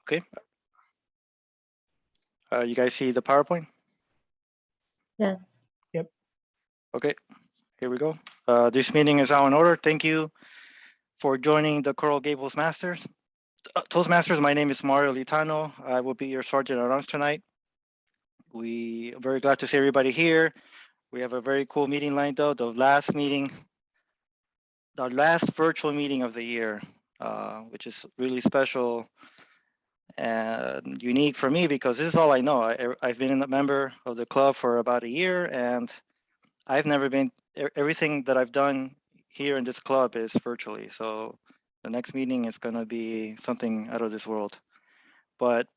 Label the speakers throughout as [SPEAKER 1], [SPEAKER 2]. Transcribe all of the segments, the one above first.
[SPEAKER 1] Okay. You guys see the PowerPoint?
[SPEAKER 2] Yes.
[SPEAKER 1] Okay, here we go. This meeting is now in order. Thank you for joining the Coral Gables Masters. Toastmasters, my name is Mario Litano. I will be your sergeant at arms tonight. We are very glad to see everybody here. We have a very cool meeting lined up. The last virtual meeting of the year, which is really special and unique for me because this is all I know. I've been a member of the club for about a year, and I've never been, everything that I've done here in this club is virtually. So the next meeting is going to be something out of this world. But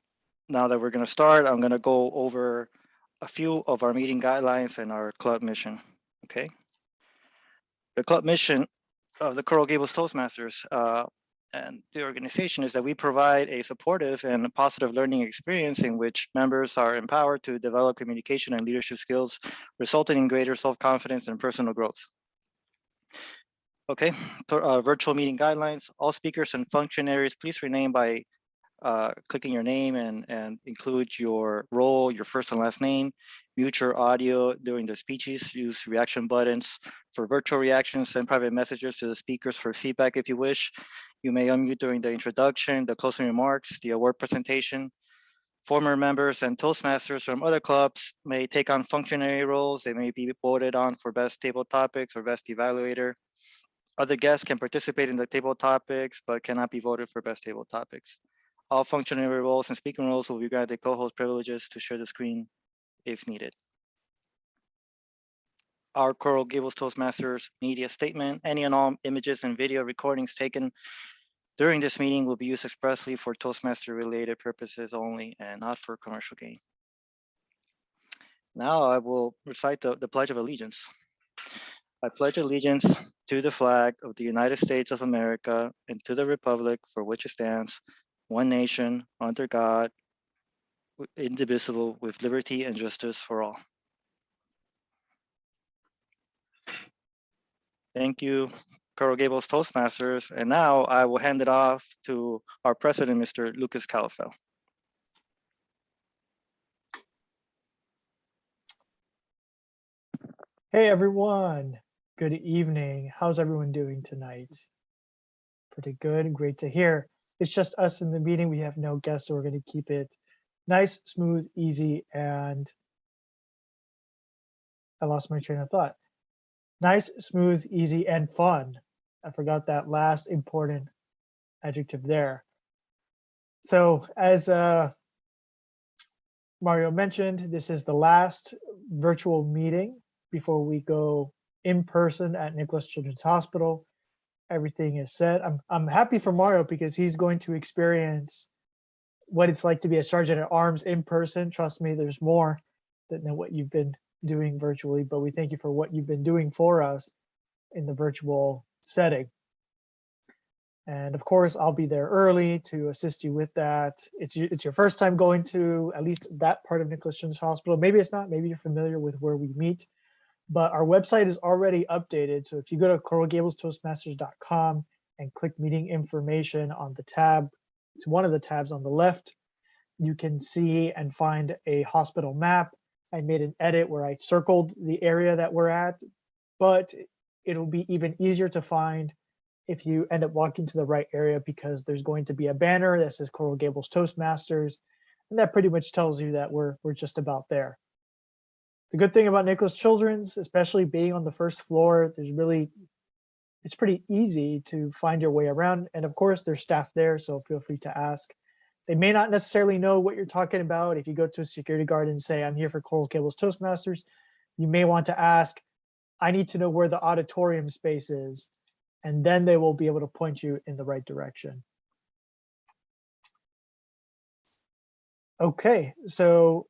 [SPEAKER 1] now that we're going to start, I'm going to go over a few of our meeting guidelines and our club mission. Okay. The club mission of the Coral Gables Toastmasters and the organization is that we provide a supportive and a positive learning experience in which members are empowered to develop communication and leadership skills, resulting in greater self-confidence and personal growth. Okay, virtual meeting guidelines. All speakers and functionaries, please rename by clicking your name and include your role, your first and last name. Mute your audio during the speeches. Use reaction buttons for virtual reactions. Send private messages to the speakers for feedback if you wish. You may unmute during the introduction, the closing remarks, the award presentation. Former members and Toastmasters from other clubs may take on functionary roles. They may be voted on for best table topics or best evaluator. Other guests can participate in the table topics, but cannot be voted for best table topics. All functionary roles and speaking roles will be granted co-host privileges to share the screen if needed. Our Coral Gables Toastmasters media statement: any and all images and video recordings taken during this meeting will be used expressly for Toastmaster related purposes only and not for commercial gain. Now I will recite the Pledge of Allegiance. I pledge allegiance to the flag of the United States of America and to the republic for which it stands, one nation, under God, indivisible, with liberty and justice for all. Thank you, Coral Gables Toastmasters. And now I will hand it off to our president, Mr. Lucas Calafell.
[SPEAKER 3] Hey everyone, good evening. How's everyone doing tonight? Pretty good, great to hear. It's just us in the meeting. We have no guests, so we're going to keep it nice, smooth, easy, and I lost my train of thought. Nice, smooth, easy, and fun. I forgot that last important adjective there. So as Mario mentioned, this is the last virtual meeting before we go in person at Nicholas Children's Hospital. Everything is set. I'm happy for Mario because he's going to experience what it's like to be a sergeant at arms in person. Trust me, there's more than what you've been doing virtually, but we thank you for what you've been doing for us in the virtual setting. And of course, I'll be there early to assist you with that. It's your first time going to at least that part of Nicholas Children's Hospital. Maybe it's not, maybe you're familiar with where we meet, but our website is already updated. So if you go to coralgablestoastmasters.com and click meeting information on the tab, it's one of the tabs on the left, you can see and find a hospital map. I made an edit where I circled the area that we're at, but it'll be even easier to find if you end up walking to the right area because there's going to be a banner that says Coral Gables Toastmasters, and that pretty much tells you that we're just about there. The good thing about Nicholas Children's, especially being on the first floor, it's pretty easy to find your way around. And of course, there's staff there, so feel free to ask. They may not necessarily know what you're talking about. If you go to a security guard and say, I'm here for Coral Gables Toastmasters, you may want to ask, I need to know where the auditorium space is, and then they will be able to point you in the right direction. Okay, so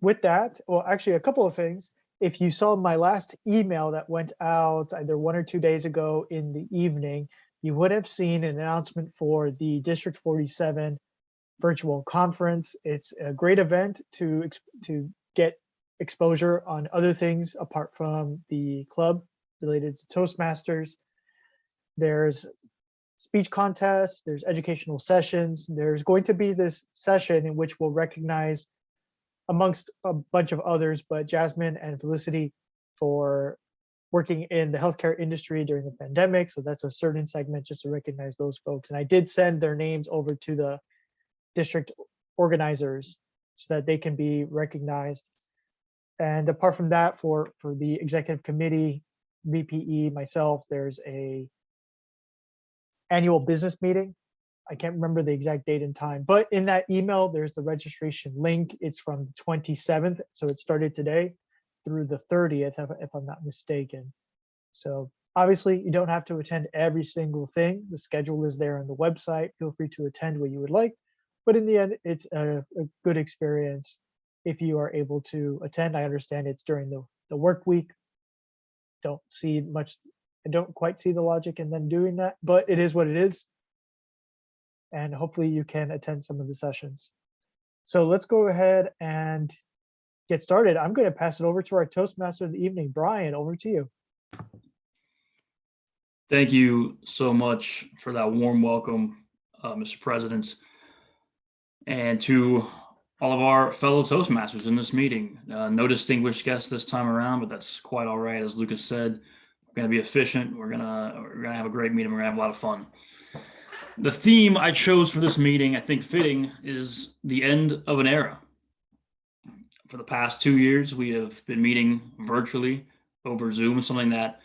[SPEAKER 3] with that, well, actually a couple of things. If you saw my last email that went out either 1 or 2 days ago in the evening, you would have seen an announcement for the District 47 virtual conference. It's a great event to get exposure on other things apart from the club related to Toastmasters. There's speech contests, there's educational sessions. There's going to be this session in which we'll recognize, amongst a bunch of others, but Jasmine and Felicity for working in the healthcare industry during the pandemic. So that's a certain segment just to recognize those folks. And I did send their names over to the district organizers so that they can be recognized. And apart from that, for the executive committee, VPE, myself, there's a annual business meeting. I can't remember the exact date and time, but in that email, there's the registration link. It's from the 27th. So it started today through the 30th, if I'm not mistaken. So obviously you don't have to attend every single thing. The schedule is there on the website. Feel free to attend what you would like. But in the end, it's a good experience if you are able to attend. I understand it's during the work week. Don't see much, I don't quite see the logic in them doing that, but it is what it is. And hopefully you can attend some of the sessions. So let's go ahead and get started. I'm going to pass it over to our Toastmaster of the evening, Brian. Over to you.
[SPEAKER 4] Thank you so much for that warm welcome, Mr. President, and to all of our fellow Toastmasters in this meeting. No distinguished guests this time around, but that's quite all right. As Lucas said, we're going to be efficient. We're gonna have a great meeting. We're gonna have a lot of fun. The theme I chose for this meeting, I think fitting, is the end of an era. For the past 2 years, we have been meeting virtually over Zoom, something that,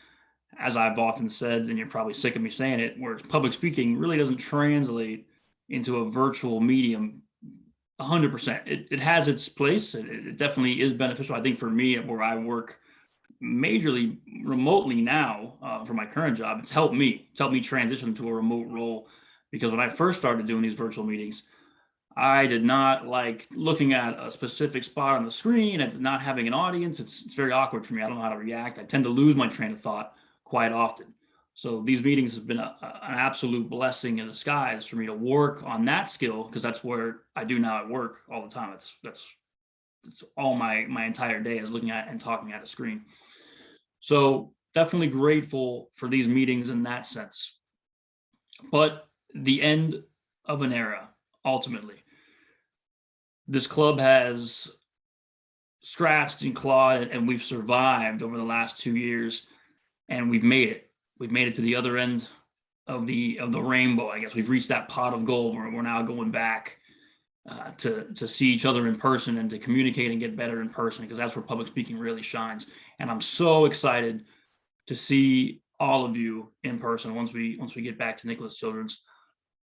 [SPEAKER 4] as I've often said, and you're probably sick of me saying it, where public speaking really doesn't translate into a virtual medium 100%. It has its place. It definitely is beneficial. I think for me, where I work majorly remotely now for my current job, it's helped me transition to a remote role. Because when I first started doing these virtual meetings, I did not like looking at a specific spot on the screen and not having an audience. It's very awkward for me. I don't know how to react. I tend to lose my train of thought quite often. So these meetings have been an absolute blessing in disguise for me to work on that skill, because that's where I do now at work all the time. That's all my entire day is looking at and talking at a screen. So definitely grateful for these meetings in that sense. But the end of an era, ultimately. This club has scratched and clawed, and we've survived over the last 2 years, and we've made it. We've made it to the other end of the rainbow. I guess we've reached that pot of gold where we're now going back to see each other in person and to communicate and get better in person, because that's where public speaking really shines. And I'm so excited to see all of you in person once we get back to Nicholas Children's.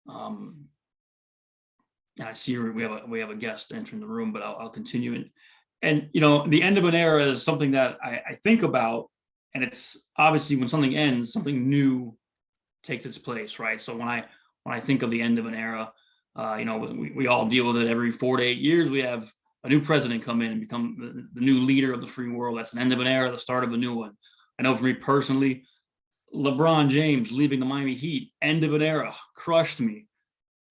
[SPEAKER 4] And I see we have a guest entering the room, but I'll continue. And you know, the end of an era is something that I think about, and it's obviously when something ends, something new takes its place, right? So when I think of the end of an era, you know, we all deal with it every 4 to 8 years. We have a new president come in and become the new leader of the free world. That's an end of an era, the start of a new one. I know for me personally, LeBron James leaving the Miami Heat, end of an era, crushed me.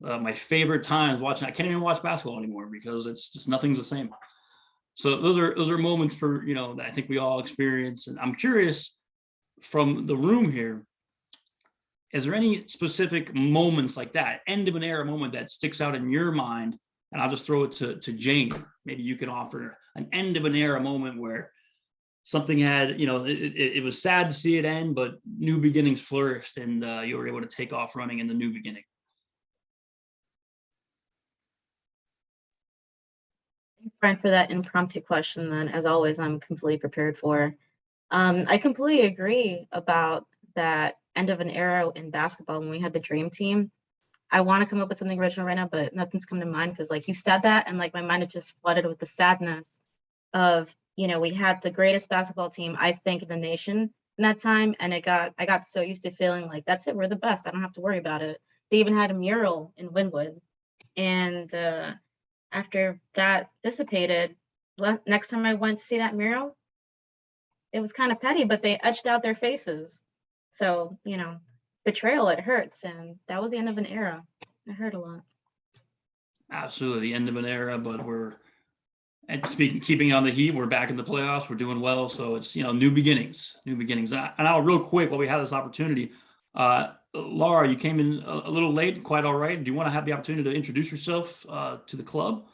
[SPEAKER 4] My favorite times watching, I can't even watch basketball anymore because it's just nothing's the same. So those are moments for, you know, that I think we all experience. And I'm curious from the room here, is there any specific moments like that, end of an era moment that sticks out in your mind? And I'll just throw it to Jane. Maybe you can offer an end of an era moment where something had, you know, it was sad to see it end, but new beginnings flourished, and you were able to take off running in the new beginning.
[SPEAKER 2] Brian, for that impromptu question, then, as always, I'm completely prepared for. I completely agree about that end of an era in basketball when we had the dream team. I want to come up with something original right now, but nothing's come to mind because, like, you said that, and like my mind is just flooded with the sadness of, you know, we had the greatest basketball team, I think, in the nation in that time, and I got so used to feeling like that's it, we're the best, I don't have to worry about it. They even had a mural in Wynwood, and after that dissipated, next time I went to see that mural, it was kind of petty, but they etched out their faces. So, you know, betrayal, it hurts. And that was the end of an era. It hurt a lot.
[SPEAKER 4] Absolutely, the end of an era, but keeping on the Heat, we're back in the playoffs, we're doing well. So it's, you know, new beginnings. And I'll real quick, while we have this opportunity, Laura, you came in a little late, quite all right. Do you want to have the opportunity to introduce yourself to the club?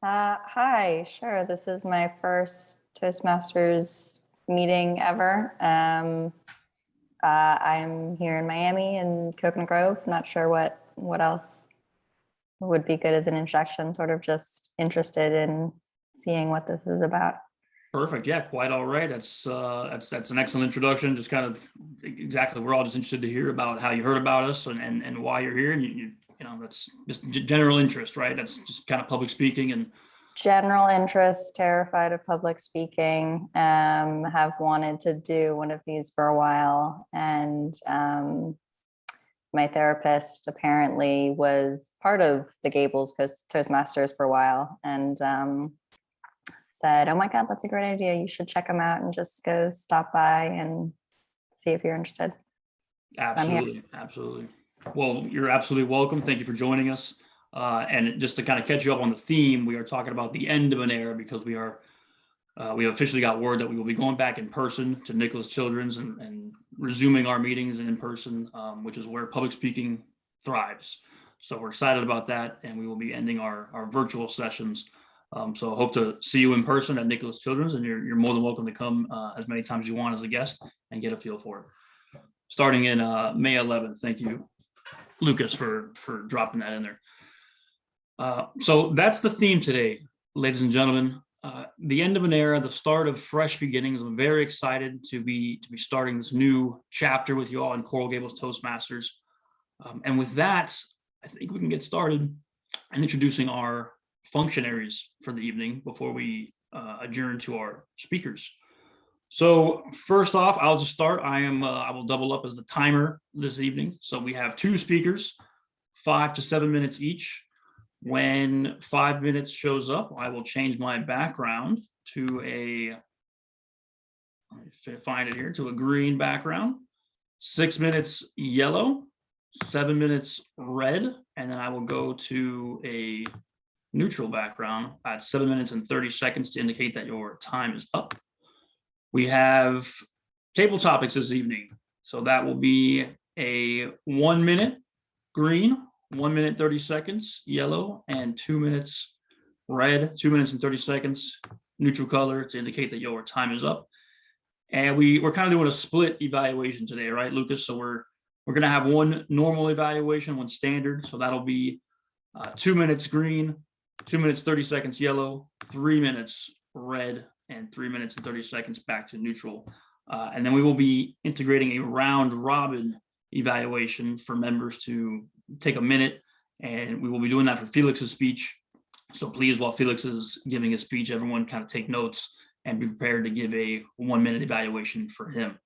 [SPEAKER 5] Hi, sure. This is my first Toastmasters meeting ever. I'm here in Miami in Coconut Grove. Not sure what else would be good as an introduction, sort of just interested in seeing what this is about.
[SPEAKER 4] Perfect. Yeah, quite all right. That's an excellent introduction. Just kind of exactly, we're all just interested to hear about how you heard about us and why you're here. And you know, that's just general interest, right? That's just kind of public speaking and
[SPEAKER 5] General interest, terrified of public speaking, have wanted to do one of these for a while. And my therapist apparently was part of the Gables Toastmasters for a while and said, oh my God, that's a great idea. You should check them out and just go stop by and see if you're interested.
[SPEAKER 4] absolutely, absolutely. Well, you're absolutely welcome. Thank you for joining us. And just to kind of catch you up on the theme, we are talking about the end of an era because we have officially got word that we will be going back in person to Nicholas Children's and resuming our meetings in person, which is where public speaking thrives. So we're excited about that, and we will be ending our virtual sessions. So I hope to see you in person at Nicholas Children's, and you're more than welcome to come as many times as you want as a guest and get a feel for it. Starting in May 11th. Thank you, Lucas, for dropping that in there. So that's the theme today, ladies and gentlemen. The end of an era, the start of fresh beginnings. I'm very excited to be starting this new chapter with you all in Coral Gables Toastmasters. And with that, I think we can get started in introducing our functionaries for the evening before we adjourn to our speakers. So first off, I'll just start. I will double up as the timer this evening. So we have two speakers, 5 to 7 minutes each. When 5 minutes shows up, I will change my background to a green background, 6 minutes yellow, 7 minutes red, and then I will go to a neutral background at 7 minutes and 30 seconds to indicate that your time is up. We have table topics this evening. So that will be a 1 minute green, 1 minute 30 seconds yellow, and 2 minutes red, 2 minutes and 30 seconds neutral color to indicate that your time is up. And we're kind of doing a split evaluation today, right, Lucas? So we're going to have one normal evaluation, one standard. So that'll be 2 minutes green, 2 minutes 30 seconds yellow, 3 minutes red, and 3 minutes and 30 seconds back to neutral. And then we will be integrating a round robin evaluation for members to take a minute, and we will be doing that for Felix's speech. So please, while Felix is giving his speech, everyone kind of take notes and be prepared to give a 1 minute evaluation for him.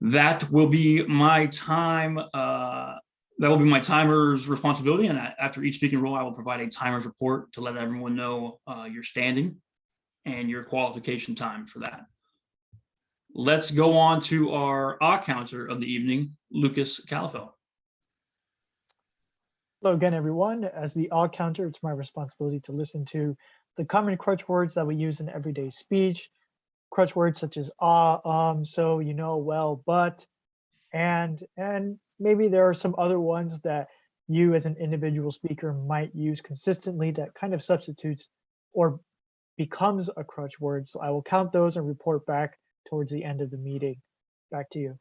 [SPEAKER 4] That will be my time. That will be my timer's responsibility. And after each speaking role, I will provide a timer's report to let everyone know your standing and your qualification time for that. Let's go on to our counter of the evening, Lucas Calafell.
[SPEAKER 3] Hello again, everyone. As the all counter, it's my responsibility to listen to the common crutch words that we use in everyday speech. Crutch words such as so, you know, well, but, and maybe there are some other ones that you as an individual speaker might use consistently that kind of substitutes or becomes a crutch word. So I will count those and report back towards the end of the meeting. Back to you.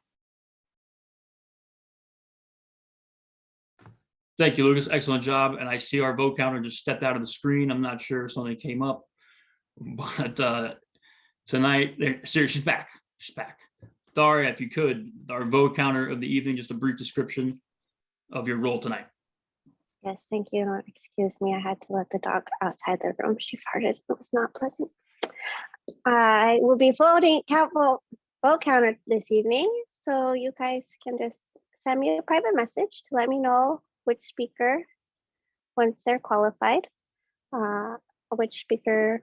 [SPEAKER 4] Thank you, Lucas. Excellent job. And I see our vote counter just stepped out of the screen. I'm not sure if something came up, but tonight, she's back. She's back. Daria, if you could, our vote counter of the evening, just a brief description of your role tonight.
[SPEAKER 6] Yes, thank you. Excuse me, I had to let the dog outside the room. She farted. It was not pleasant. I will be vote counter this evening. So you guys can just send me a private message to let me know which speaker, once they're qualified, which speaker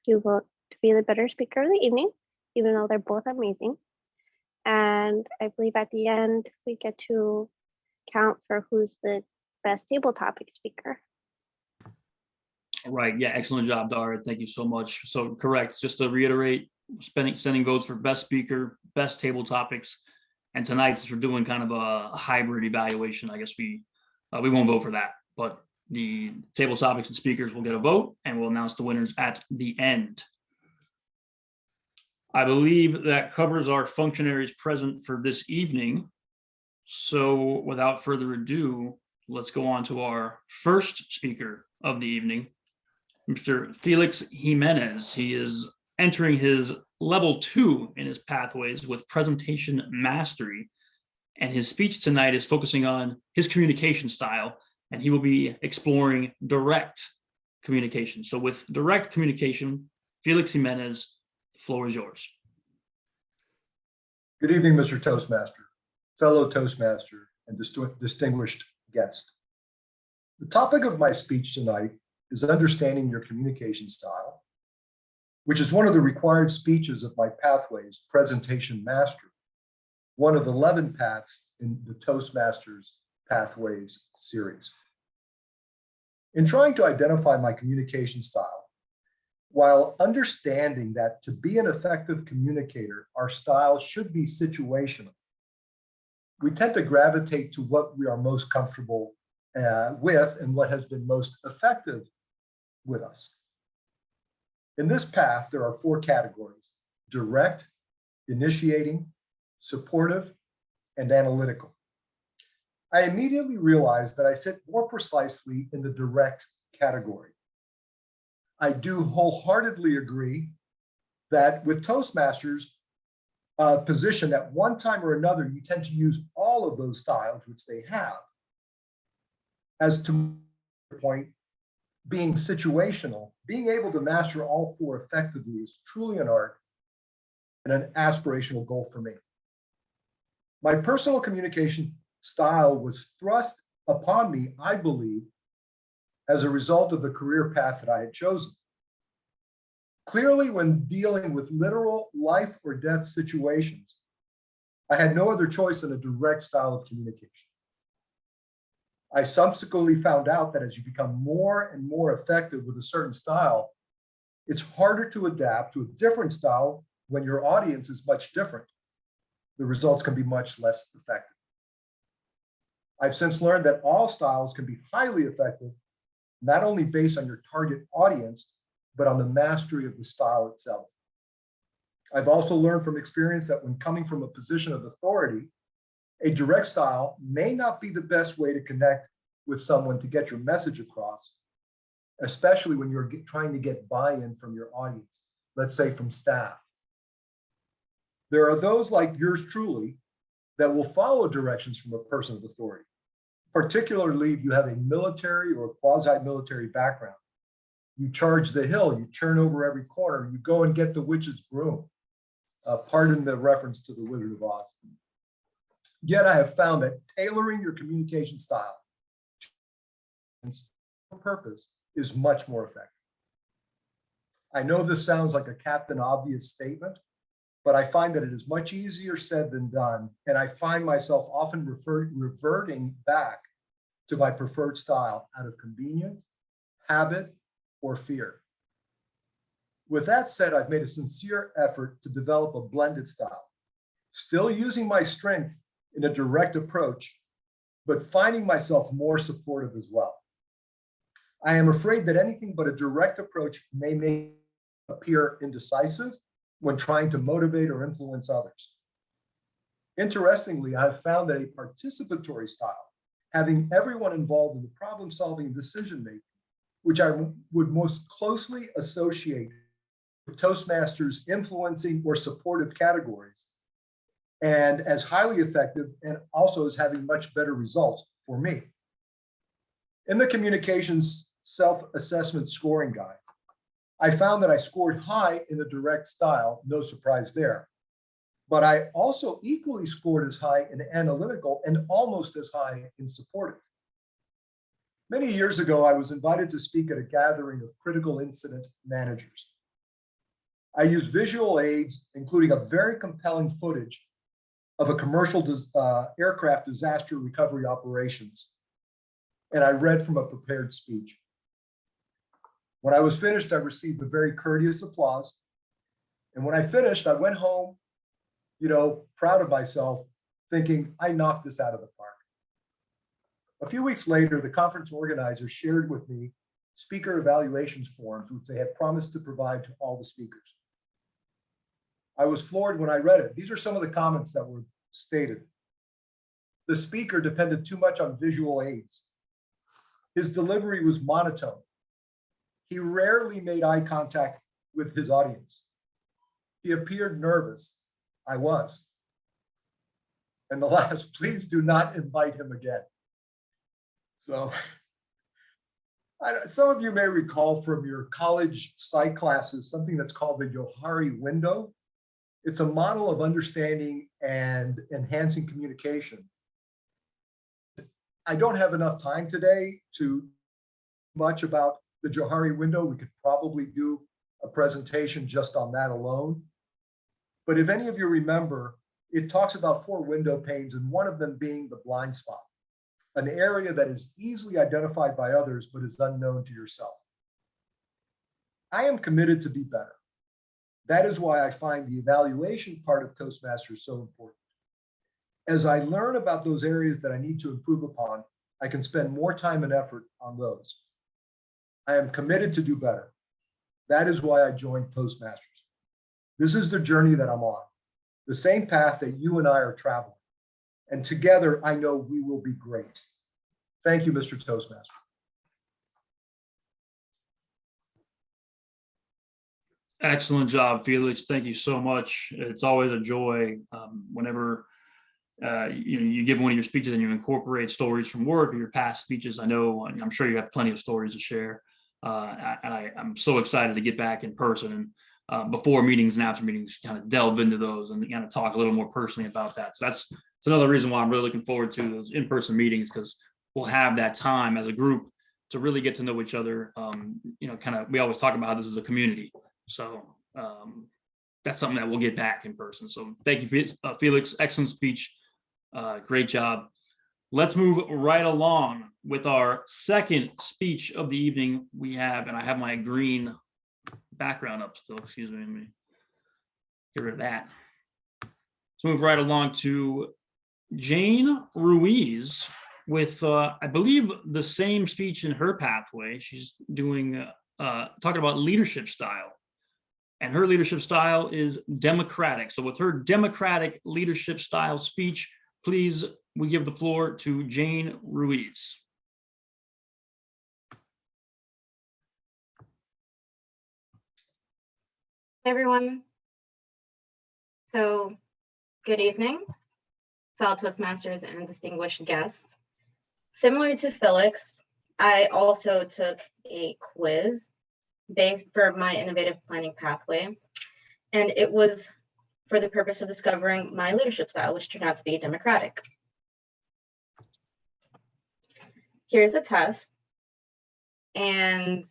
[SPEAKER 6] you vote to be the better speaker of the evening, even though they're both amazing. And I believe at the end, we get to count for who's the best table topic speaker.
[SPEAKER 4] Right. Yeah. Excellent job, Daria. Thank you so much. So correct. Just to reiterate, sending votes for best speaker, best table topics, And tonight, since we're doing kind of a hybrid evaluation, I guess we won't vote for that. But the table topics and speakers will get a vote, and we'll announce the winners at the end. I believe that covers our functionaries present for this evening. So without further ado, let's go on to our first speaker of the evening, Mr. Felix Jimenez. He is entering his level 2 in his pathways with presentation mastery. And his speech tonight is focusing on his communication style, and he will be exploring direct communication. So with direct communication, Felix Jimenez, the floor is yours.
[SPEAKER 7] Good evening, Mr. Toastmaster, fellow Toastmaster, and distinguished guest. The topic of my speech tonight is understanding your communication style, which is one of the required speeches of my Pathways Presentation Mastery, one of 11 paths in the Toastmasters Pathways series. In trying to identify my communication style, while understanding that to be an effective communicator, our style should be situational, we tend to gravitate to what we are most comfortable with and what has been most effective with us. In this path, there are 4 categories: direct, initiating, supportive, and analytical. I immediately realized that I fit more precisely in the direct category. I do wholeheartedly agree that with Toastmasters position, at one time or another, you tend to use all of those styles, which they have. As to your point, being situational, being able to master all 4 effectively is truly an art and an aspirational goal for me. My personal communication style was thrust upon me, I believe, as a result of the career path that I had chosen. Clearly, when dealing with literal life or death situations, I had no other choice than a direct style of communication. I subsequently found out that as you become more and more effective with a certain style, it's harder to adapt to a different style when your audience is much different. The results can be much less effective. I've since learned that all styles can be highly effective, not only based on your target audience, but on the mastery of the style itself. I've also learned from experience that when coming from a position of authority, a direct style may not be the best way to connect with someone to get your message across, especially when you're trying to get buy-in from your audience, let's say from staff. There are those like yours truly that will follow directions from a person of authority, particularly if you have a military or quasi-military background. You charge the hill, you turn over every corner, you go and get the witch's broom. Pardon the reference to the Wizard of Oz. Yet I have found that tailoring your communication style to purpose is much more effective. I know this sounds like a Captain Obvious statement, but I find that it is much easier said than done, and I find myself often reverting back to my preferred style out of convenience, habit, or fear. With that said, I've made a sincere effort to develop a blended style, still using my strengths in a direct approach, but finding myself more supportive as well. I am afraid that anything but a direct approach may make me appear indecisive when trying to motivate or influence others. Interestingly, I've found that a participatory style, having everyone involved in the problem-solving and decision-making, which I would most closely associate with Toastmasters influencing or supportive categories, and as highly effective and also as having much better results for me. In the communications self-assessment scoring guide, I found that I scored high in the direct style, no surprise there. But I also equally scored as high in analytical and almost as high in supportive. Many years ago, I was invited to speak at a gathering of critical incident managers. I used visual aids, including a very compelling footage of a commercial aircraft disaster recovery operations, and I read from a prepared speech. When I was finished, I received a very courteous applause. And when I finished, I went home, proud of myself, thinking, I knocked this out of the park. A few weeks later, the conference organizers shared with me speaker evaluations forms, which they had promised to provide to all the speakers. I was floored when I read it. These are some of the comments that were stated. The speaker depended too much on visual aids. His delivery was monotone. He rarely made eye contact with his audience. He appeared nervous. I was. And the last, please do not invite him again. So some of you may recall from your college psych classes something that's called the Johari window. It's a model of understanding and enhancing communication. I don't have enough time today to much about the Johari window. We could probably do a presentation just on that alone. But if any of you remember, it talks about 4 window panes and one of them being the blind spot, an area that is easily identified by others but is unknown to yourself. I am committed to be better. That is why I find the evaluation part of Toastmasters so important. As I learn about those areas that I need to improve upon, I can spend more time and effort on those. I am committed to do better. That is why I joined Toastmasters. This is the journey that I'm on, the same path that you and I are traveling. And together, I know we will be great. Thank you, Mr. Toastmaster.
[SPEAKER 4] Excellent job, Felix. Thank you so much. It's always a joy whenever you give one of your speeches and you incorporate stories from work or your past speeches. I know, and I'm sure you have plenty of stories to share. I'm so excited to get back in person and before meetings and after meetings, kind of delve into those and kind of talk a little more personally about that. So that's another reason why I'm really looking forward to those in-person meetings, because we'll have that time as a group to really get to know each other. We always talk about how this is a community. So that's something that we'll get back in person. So thank you, Felix. Excellent speech. Great job. Let's move right along with our second speech of the evening. And I have my green background up still. Excuse me. Let me get rid of that. Let's move right along to Jane Ruiz with, I believe, the same speech in her pathway. She's doing, talking about leadership style. And her leadership style is democratic. So with her democratic leadership style speech, please, we give the floor to Jane Ruiz.
[SPEAKER 2] Hey everyone. So good evening, fellow Toastmasters and distinguished guests. Similar to Felix, I also took a quiz based for my innovative planning pathway, and it was for the purpose of discovering my leadership style, which turned out to be democratic. Here's a test, and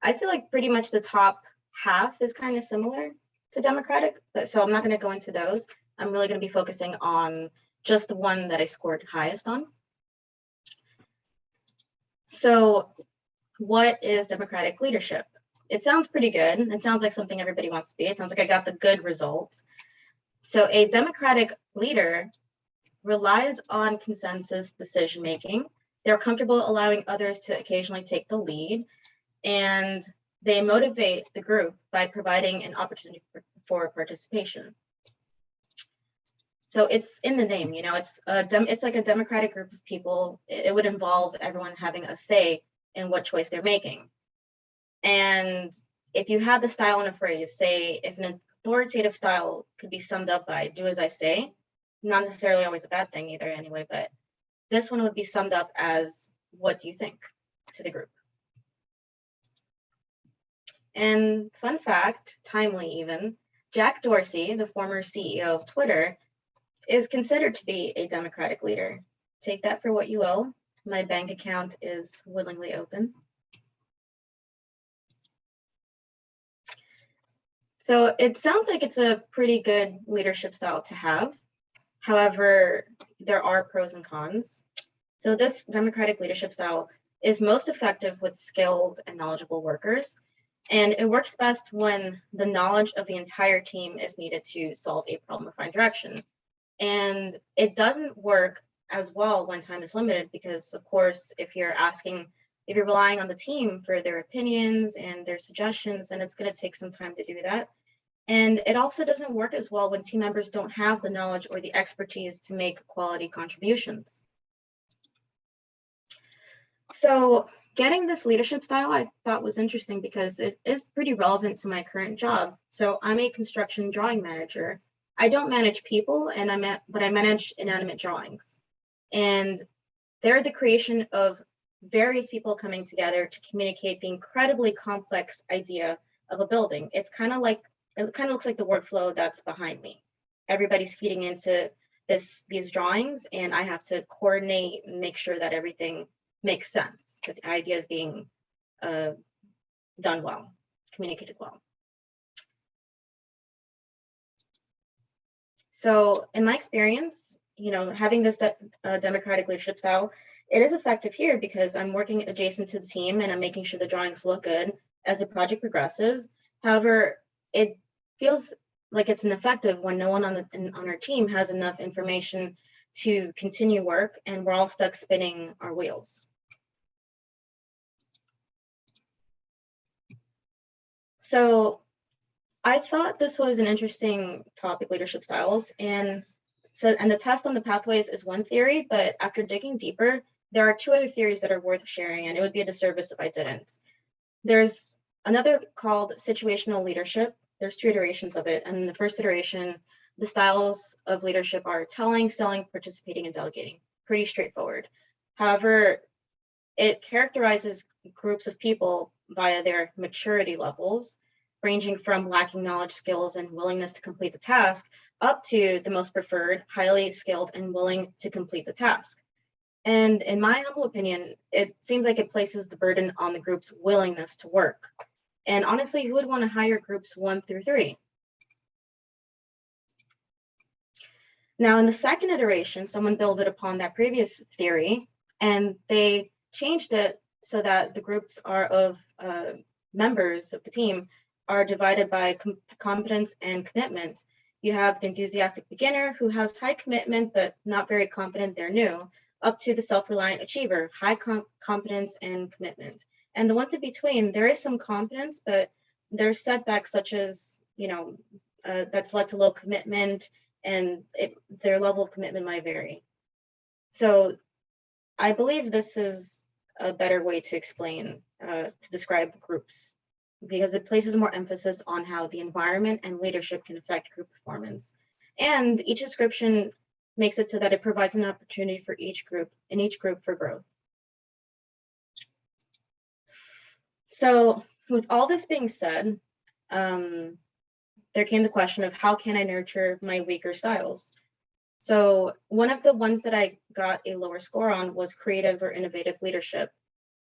[SPEAKER 2] I feel like pretty much the top half is kind of similar to democratic, but so I'm not going to go into those. I'm really going to be focusing on just the one that I scored highest on. So what is democratic leadership? It sounds pretty good. It sounds like something everybody wants to be. It sounds like I got the good results. So a democratic leader relies on consensus decision-making. They're comfortable allowing others to occasionally take the lead, and they motivate the group by providing an opportunity for participation. So it's in the name, it's like a democratic group of people. It would involve everyone having a say in what choice they're making. And if you have the style in a phrase, say if an authoritative style could be summed up by do as I say, not necessarily always a bad thing either anyway, but this one would be summed up as what do you think to the group. And fun fact, timely even, Jack Dorsey, the former CEO of Twitter, is considered to be a democratic leader. Take that for what you will. My bank account is willingly open. So it sounds like it's a pretty good leadership style to have. However, there are pros and cons. So this democratic leadership style is most effective with skilled and knowledgeable workers. And it works best when the knowledge of the entire team is needed to solve a problem or find direction. And it doesn't work as well when time is limited because, of course, if you're relying on the team for their opinions and their suggestions, then it's going to take some time to do that. And it also doesn't work as well when team members don't have the knowledge or the expertise to make quality contributions. So getting this leadership style I thought was interesting because it is pretty relevant to my current job. So I'm a construction drawing manager. I don't manage people, but I manage inanimate drawings. And they're the creation of various people coming together to communicate the incredibly complex idea of a building. It kind of looks like the workflow that's behind me. Everybody's feeding into these drawings, and I have to coordinate and make sure that everything makes sense, that the idea is being done well, communicated well. So in my experience, having this democratic leadership style, it is effective here because I'm working adjacent to the team and I'm making sure the drawings look good as the project progresses. However, it feels like it's ineffective when no one on our team has enough information to continue work and we're all stuck spinning our wheels. So I thought this was an interesting topic, leadership styles. And the test on the pathways is one theory, but after digging deeper, there are two other theories that are worth sharing, and it would be a disservice if I didn't. There's another called situational leadership. There's two iterations of it. And in the first iteration, the styles of leadership are telling, selling, participating, and delegating. Pretty straightforward. However, it characterizes groups of people via their maturity levels, ranging from lacking knowledge, skills, and willingness to complete the task, up to the most preferred, highly skilled, and willing to complete the task. And in my humble opinion, it seems like it places the burden on the group's willingness to work. And honestly, who would want to hire groups 1 through 3? Now, in the second iteration, someone built upon that previous theory, and they changed it so that the groups are of members of the team are divided by competence and commitment. You have the enthusiastic beginner who has high commitment but not very competent, they're new, up to the self-reliant achiever, high competence and commitment. And the ones in between, there is some competence, but there's setbacks such as, that's led to low commitment, and their level of commitment might vary. So I believe this is a better way to explain, to describe groups, because it places more emphasis on how the environment and leadership can affect group performance. And each description makes it so that it provides an opportunity for each group for growth. So with all this being said, there came the question of how can I nurture my weaker styles? So one of the ones that I got a lower score on was creative or innovative leadership.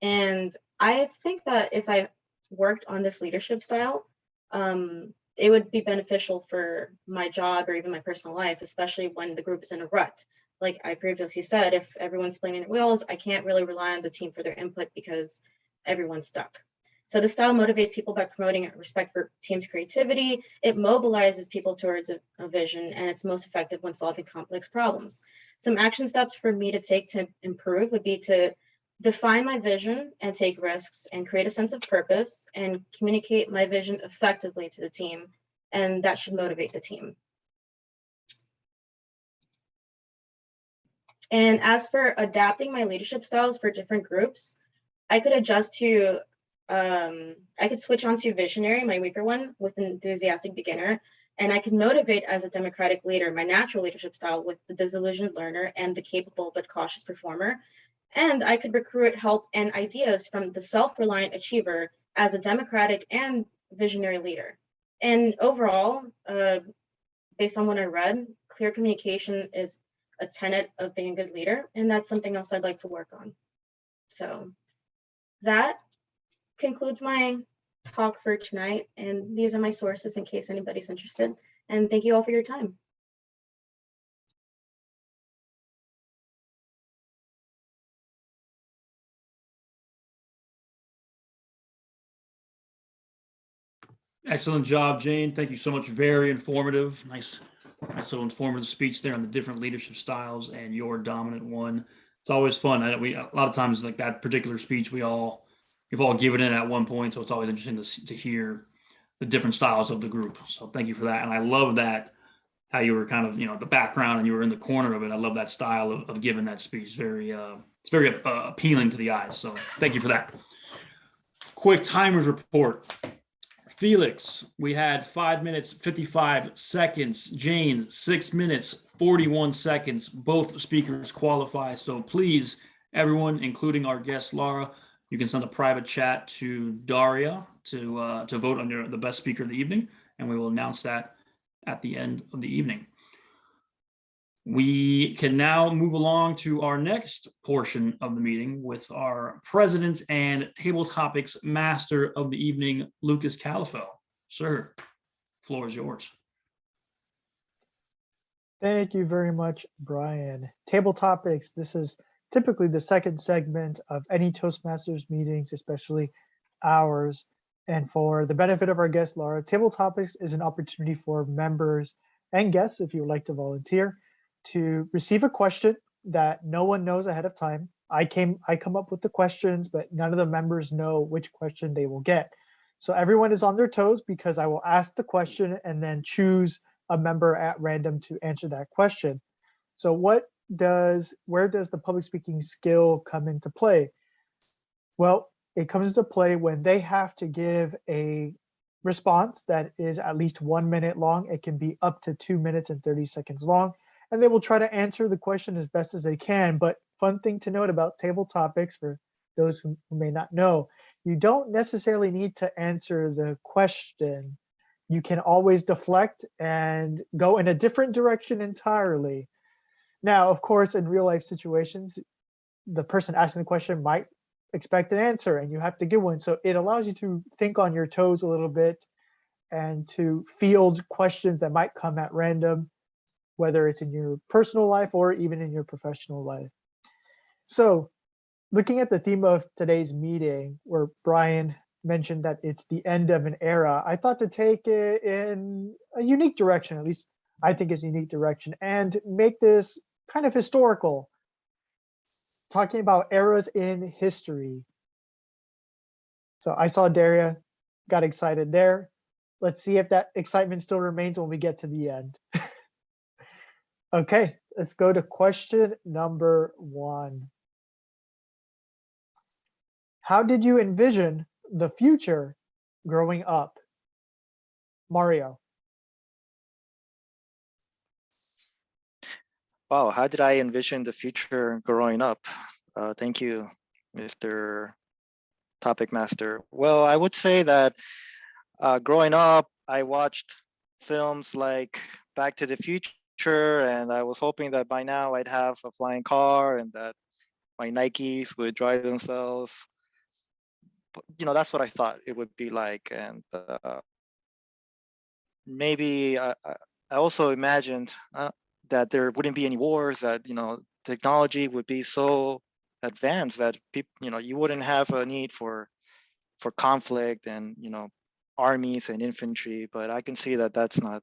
[SPEAKER 2] And I think that if I worked on this leadership style, it would be beneficial for my job or even my personal life, especially when the group is in a rut. Like I previously said, if everyone's spinning their wheels, I can't really rely on the team for their input because everyone's stuck. So the style motivates people by promoting respect for team's creativity. It mobilizes people towards a vision, and it's most effective when solving complex problems. Some action steps for me to take to improve would be to define my vision and take risks and create a sense of purpose and communicate my vision effectively to the team. And that should motivate the team. And as for adapting my leadership styles for different groups, I could adjust to I could switch on to visionary, my weaker one, with enthusiastic beginner, and I could motivate as a democratic leader, my natural leadership style, with the disillusioned learner and the capable but cautious performer. And I could recruit help and ideas from the self-reliant achiever as a democratic and visionary leader. And overall, based on what I read, clear communication is a tenet of being a good leader, and that's something else I'd like to work on. So that concludes my talk for tonight, and these are my sources in case anybody's interested. And thank you all for your time.
[SPEAKER 4] Excellent job, Jane. Thank you so much. Very informative. Nice so informative speech there on the different leadership styles and your dominant one. It's always fun. A lot of times like that particular speech we've all given it at one point, so it's always interesting to hear the different styles of the group. So thank you for that, and I love that how you were kind of the background and you were in the corner of it. I love that style of giving that speech. It's very appealing to the eyes. So thank you for that. Quick timers report. Felix, we had 5 minutes, 55 seconds. Jane, 6 minutes, 41 seconds. Both speakers qualify. So please, everyone, including our guest, Laura, you can send a private chat to Daria to vote on the best speaker of the evening. And we will announce that at the end of the evening. We can now move along to our next portion of the meeting with our president and table topics master of the evening, Lucas Calafell. Sir, floor is yours.
[SPEAKER 3] Thank you very much, Brian. Table topics. This is typically the second segment of any Toastmasters meetings, especially ours. And for the benefit of our guest, Laura, table topics is an opportunity for members and guests, if you would like to volunteer, to receive a question that no one knows ahead of time. I come up with the questions, but none of the members know which question they will get. So everyone is on their toes because I will ask the question and then choose a member at random to answer that question. So where does the public speaking skill come into play? Well, it comes into play when they have to give a response that is at least 1 minute long. It can be up to 2 minutes and 30 seconds long. And they will try to answer the question as best as they can. But fun thing to note about table topics for those who may not know, you don't necessarily need to answer the question. You can always deflect and go in a different direction entirely. Now, of course, in real life situations, the person asking the question might expect an answer and you have to give one. So it allows you to think on your toes a little bit and to field questions that might come at random, whether it's in your personal life or even in your professional life. So looking at the theme of today's meeting, where Brian mentioned that it's the end of an era, I thought to take it in a unique direction, at least I think it's a unique direction, and make this kind of historical, talking about eras in history. So I saw Daria got excited there. Let's see if that excitement still remains when we get to the end. Okay, let's go to question number 1. How did you envision the future growing up? Mario.
[SPEAKER 1] Wow, how did I envision the future growing up? Thank you, Mr. Topic Master. Well, I would say that growing up, I watched films like Back to the Future, and I was hoping that by now I'd have a flying car and that my Nikes would drive themselves. That's what I thought it would be like. And maybe I also imagined that there wouldn't be any wars, that technology would be so advanced that people, you wouldn't have a need for conflict and armies and infantry. But I can see that that's not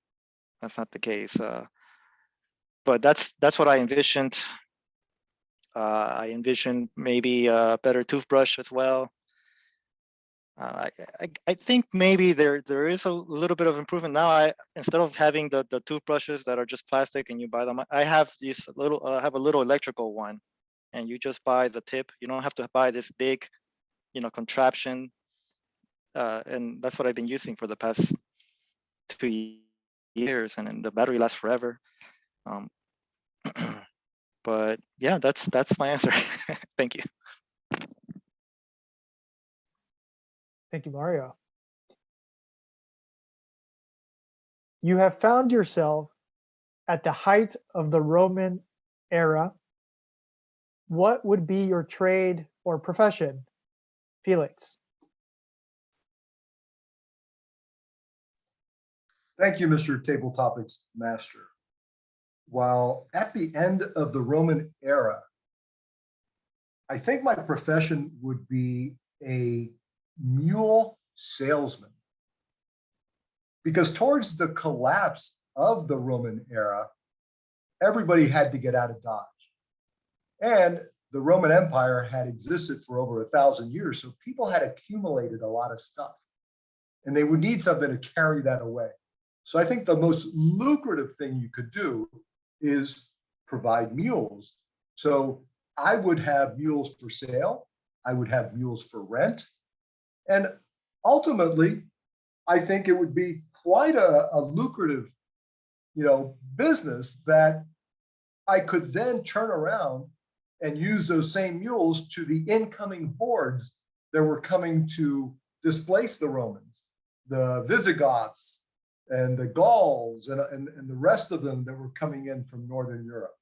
[SPEAKER 1] the case. But that's what I envisioned. I envisioned maybe a better toothbrush as well. I think maybe there is a little bit of improvement now. Instead of having the toothbrushes that are just plastic and you buy them, I have these have a little electrical one, and you just buy the tip. You don't have to buy this big, contraption. And that's what I've been using for the past 2 years, and then the battery lasts forever. But yeah, that's my answer. Thank you.
[SPEAKER 3] Thank you, Mario. You have found yourself at the height of the Roman era. What would be your trade or profession? Felix.
[SPEAKER 7] Thank you, Mr. Table Topics Master. While at the end of the Roman era, I think my profession would be a mule salesman, because towards the collapse of the Roman era, everybody had to get out of Dodge. And the Roman Empire had existed for over 1,000 years, so people had accumulated a lot of stuff. And they would need something to carry that away. So I think the most lucrative thing you could do is provide mules. So I would have mules for sale. I would have mules for rent. And ultimately, I think it would be quite a lucrative, business that I could then turn around and use those same mules to the incoming hordes that were coming to displace the Romans, the Visigoths and the Gauls and the rest of them that were coming in from Northern Europe.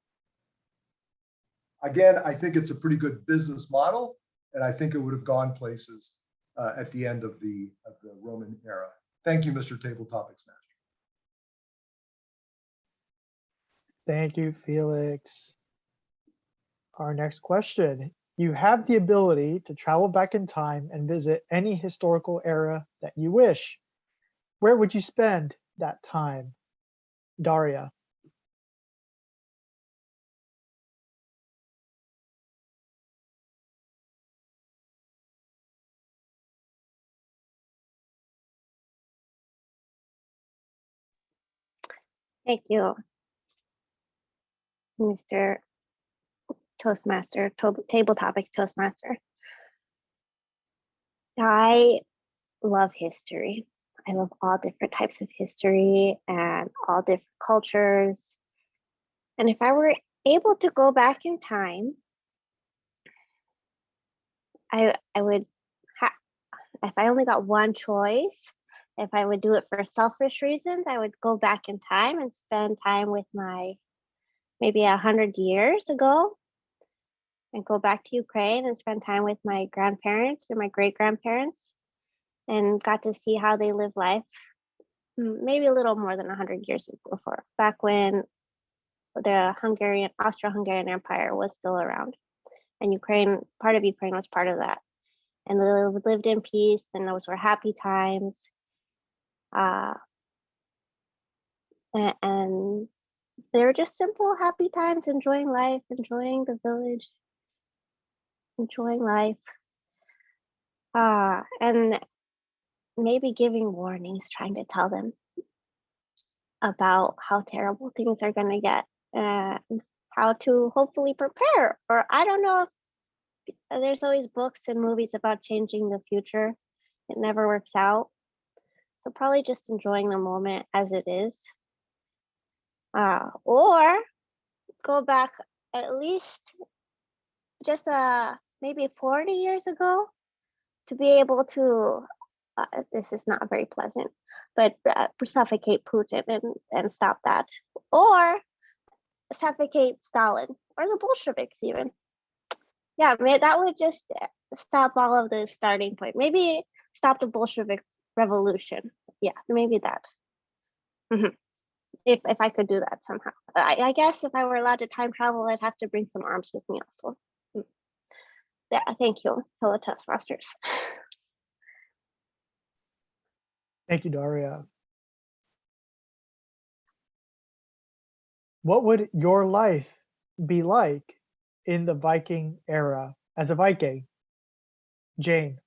[SPEAKER 7] Again, I think it's a pretty good business model, and I think it would have gone places at the end of the Roman era. Thank you, Mr. Table Topics Master.
[SPEAKER 3] Thank you, Felix. Our next question. You have the ability to travel back in time and visit any historical era that you wish. Where would you spend that time? Daria.
[SPEAKER 6] Thank you, Mr. Toastmaster, Table Topics Toastmaster. I love history. I love all different types of history and all different cultures. And if I were able to go back in time, I would, if I only got one choice, if I would do it for selfish reasons, I would go back in time and spend time with maybe 100 years ago, and go back to Ukraine and spend time with my grandparents and my great-grandparents, and got to see how they live life, maybe a little more than 100 years before, back when the Austro-Hungarian Empire was still around, and Ukraine, part of Ukraine was part of that. And they lived in peace, and those were happy times. And they were just simple, happy times, enjoying life, enjoying the village, enjoying life. And maybe giving warnings, trying to tell them about how terrible things are going to get and how to hopefully prepare. Or I don't know if there's always books and movies about changing the future. It never works out. So probably just enjoying the moment as it is. Or go back at least just maybe 40 years ago to be able to, this is not very pleasant, but suffocate Putin and stop that. Or suffocate Stalin or the Bolsheviks even. Yeah, that would just stop all of the starting point. Maybe stop the Bolshevik revolution. Yeah, maybe that. If I could do that somehow. I guess if I were allowed to time travel, I'd have to bring some arms with me also. Yeah, thank you, fellow Toastmasters.
[SPEAKER 3] Thank you, Daria. What would your life be like in the Viking era as a Viking? Jane.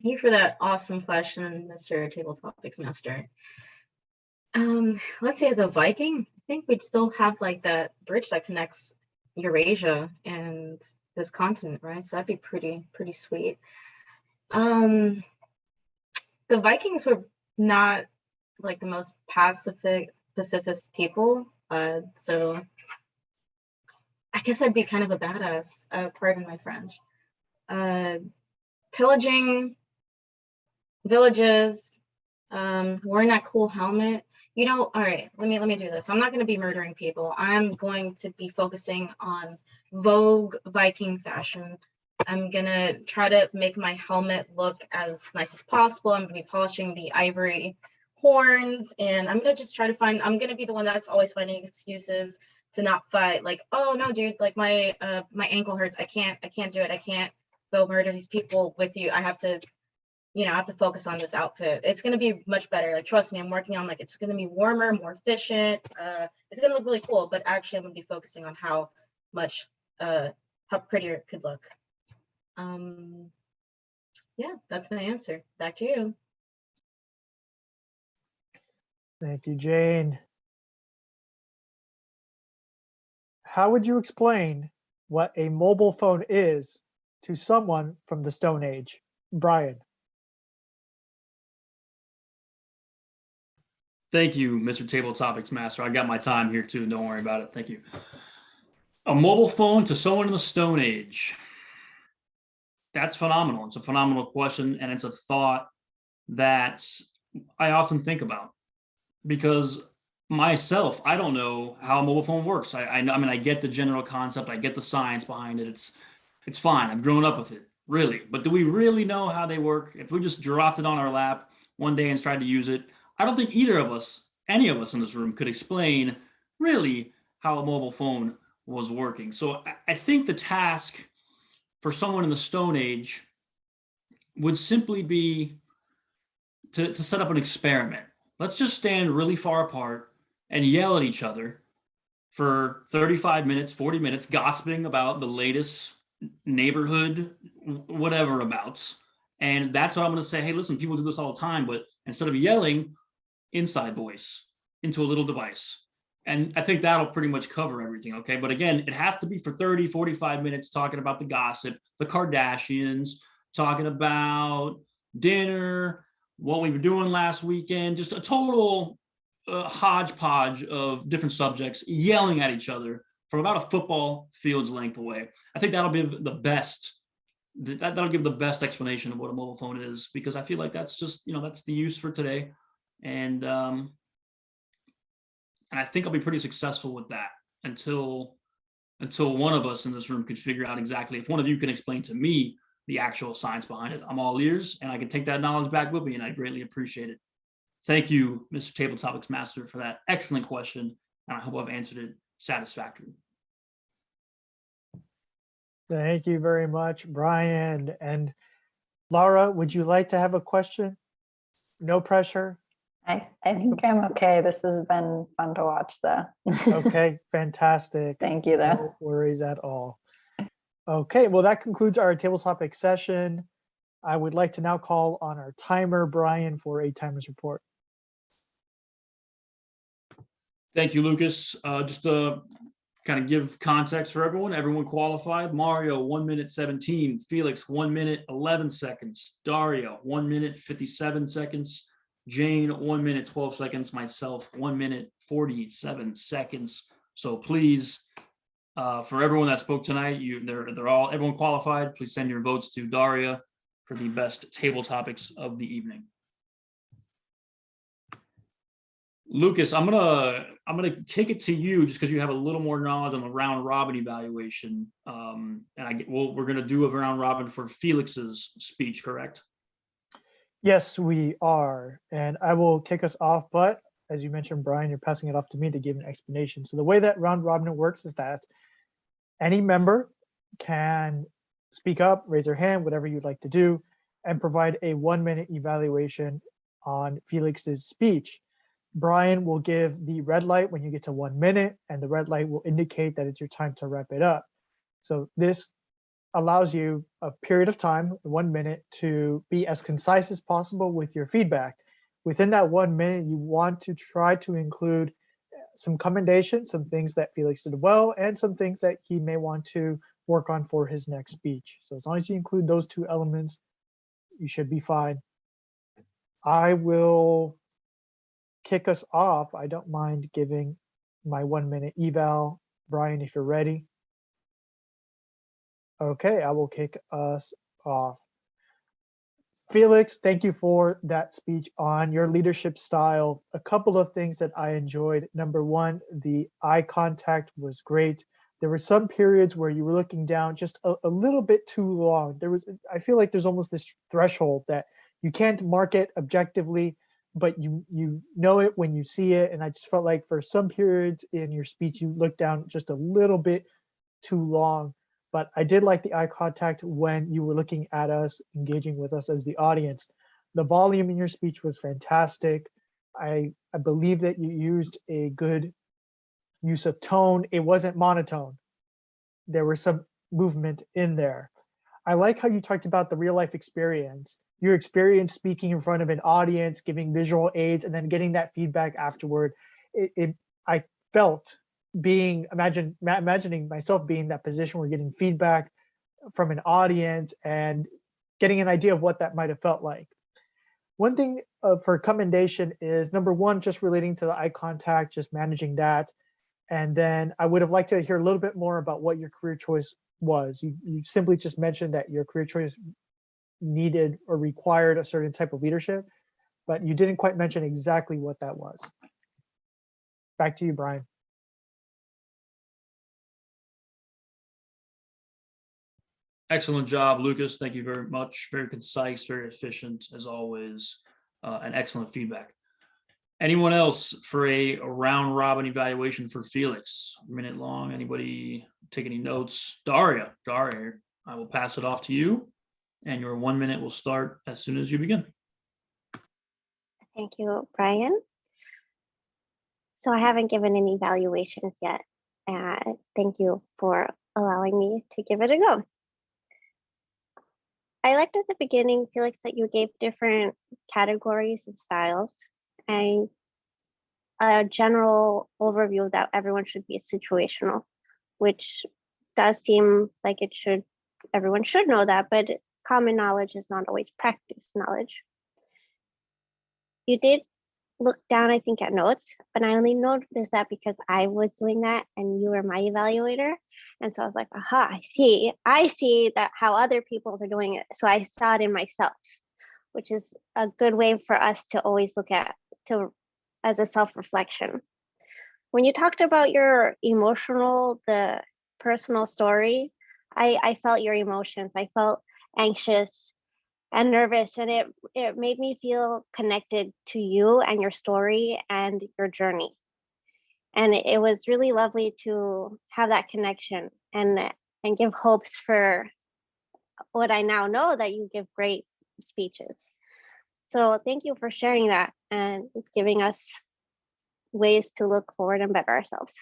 [SPEAKER 2] Thank you for that awesome question, Mr. Table Topics Master. Let's say as a Viking, I think we'd still have like that bridge that connects Eurasia and this continent, right? So that'd be pretty sweet. The Vikings were not like the most pacifist people, so I guess I'd be kind of a badass, pardon my French. Pillaging villages, wearing that cool helmet. All right, let me do this. I'm not going to be murdering people. I'm going to be focusing on Vogue Viking fashion. I'm going to try to make my helmet look as nice as possible. I'm going to be polishing the ivory horns, and I'm going to just try to I'm going to be the one that's always finding excuses to not fight. Like, oh no, dude, like my ankle hurts. I can't do it. I can't go murder these people with you. I have to, you know, I have to focus on this outfit. It's going to be much better. Like, trust me, I'm working on, like, it's going to be warmer, more efficient. It's going to look really cool, but actually I'm going to be focusing on how prettier it could look. Yeah, that's my answer. Back to you.
[SPEAKER 3] Thank you, Jane. How would you explain what a mobile phone is to someone from the Stone Age? Brian.
[SPEAKER 4] Thank you, Mr. Table Topics Master. I got my time here too. Don't worry about it. Thank you. A mobile phone to someone in the Stone Age. That's phenomenal. It's a phenomenal question, and it's a thought that I often think about, because myself, I don't know how a mobile phone works. I mean, I get the general concept. I get the science behind it. It's fine. I've grown up with it, really. But do we really know how they work? If we just dropped it on our lap one day and tried to use it, I don't think either of us, any of us in this room, could explain really how a mobile phone was working. So I think the task for someone in the Stone Age would simply be to set up an experiment. Let's just stand really far apart and yell at each other for 35 minutes, 40 minutes, gossiping about the latest neighborhood, whatever abouts. And that's what I'm going to say. Hey, listen, people do this all the time, but instead of yelling, inside voice into a little device. And I think that'll pretty much cover everything, okay? But again, it has to be for 30, 45 minutes talking about the gossip, the Kardashians, talking about dinner, what we were doing last weekend, just a total hodgepodge of different subjects, yelling at each other from about a football field's length away. I think that'll be the best, that'll give the best explanation of what a mobile phone is, because I feel like that's just, that's the use for today. And I think I'll be pretty successful with that until one of us in this room could figure out exactly, if one of you can explain to me the actual science behind it. I'm all ears, and I can take that knowledge back with me, and I greatly appreciate it. Thank you, Mr. Table Topics Master, for that excellent question, and I hope I've answered it satisfactorily.
[SPEAKER 3] Thank you very much, Brian. And Laura, would you like to have a question? No pressure.
[SPEAKER 5] I think I'm okay. This has been fun to watch, though.
[SPEAKER 3] Okay, fantastic.
[SPEAKER 5] Thank you, though.
[SPEAKER 3] No worries at all. Okay, well, that concludes our table topic session. I would like to now call on our timer, Brian, for a timer's report.
[SPEAKER 4] Thank you, Lucas. Just to kind of give context for everyone qualified. Mario, 1 minute 17. Felix, 1 minute 11 seconds. Dario, 1 minute 57 seconds. Jane, 1 minute 12 seconds. Myself, 1 minute 47 seconds. So please, for everyone that spoke tonight, everyone qualified. Please send your votes to Daria for the best table topics of the evening. Lucas, I'm gonna kick it to you just because you have a little more knowledge on the round robin evaluation. We're gonna do a round robin for Felix's speech, correct?
[SPEAKER 3] Yes, we are. And I will kick us off, but as you mentioned, Brian, you're passing it off to me to give an explanation. So the way that round robin works is that any member can speak up, raise their hand, whatever you'd like to do, and provide a 1 minute evaluation on Felix's speech. Brian will give the red light when you get to 1 minute, and the red light will indicate that it's your time to wrap it up. So this allows you a period of time, 1 minute, to be as concise as possible with your feedback. Within that 1 minute, you want to try to include some commendations, some things that Felix did well, and some things that he may want to work on for his next speech. So as long as you include those two elements, you should be fine. I will kick us off. I don't mind giving my 1 minute eval. Brian, if you're ready. Okay, I will kick us off. Felix, thank you for that speech on your leadership style. A couple of things that I enjoyed. Number one, the eye contact was great. There were some periods where you were looking down just a little bit too long. I feel like there's almost this threshold that you can't mark it objectively, but you know it when you see it. And I just felt like for some periods in your speech, you looked down just a little bit too long. But I did like the eye contact when you were looking at us, engaging with us as the audience. The volume in your speech was fantastic. I believe that you used a good use of tone. It wasn't monotone. There was some movement in there. I like how you talked about the real life experience, your experience speaking in front of an audience, giving visual aids, and then getting that feedback afterward. I felt imagining myself being in that position where getting feedback from an audience and getting an idea of what that might have felt like. One thing for commendation is number one, just relating to the eye contact, just managing that. And then I would have liked to hear a little bit more about what your career choice was. You simply just mentioned that your career choice needed or required a certain type of leadership, but you didn't quite mention exactly what that was. Back to you, Brian.
[SPEAKER 4] Excellent job, Lucas. Thank you very much. Very concise, very efficient as always, and excellent feedback. Anyone else for a round robin evaluation for Felix? A minute long. Anybody take any notes? Daria, I will pass it off to you, and your 1 minute will start as soon as you begin.
[SPEAKER 6] Thank you, Brian. So I haven't given any evaluations yet. Thank you for allowing me to give it a go. I liked at the beginning, Felix, that you gave different categories and styles and a general overview that everyone should be situational, which does seem like it should, everyone should know that, but common knowledge is not always practice knowledge. You did look down, I think, at notes, but I only noticed that because I was doing that and you were my evaluator. And so I was like, aha, I see that how other people are doing it. So I saw it in myself, which is a good way for us to always look at as a self-reflection. When you talked about your the personal story, I felt your emotions. I felt anxious and nervous, and it made me feel connected to you and your story and your journey. And it was really lovely to have that connection and give hopes for what I now know, that you give great speeches. So thank you for sharing that and giving us ways to look forward and better ourselves.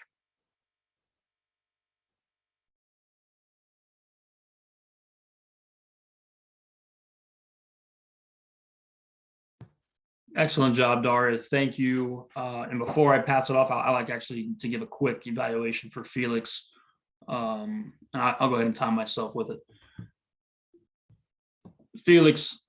[SPEAKER 4] Excellent job, Daria. Thank you. And before I pass it off, I like actually to give a quick evaluation for Felix. And I'll go ahead and time myself with it. Felix,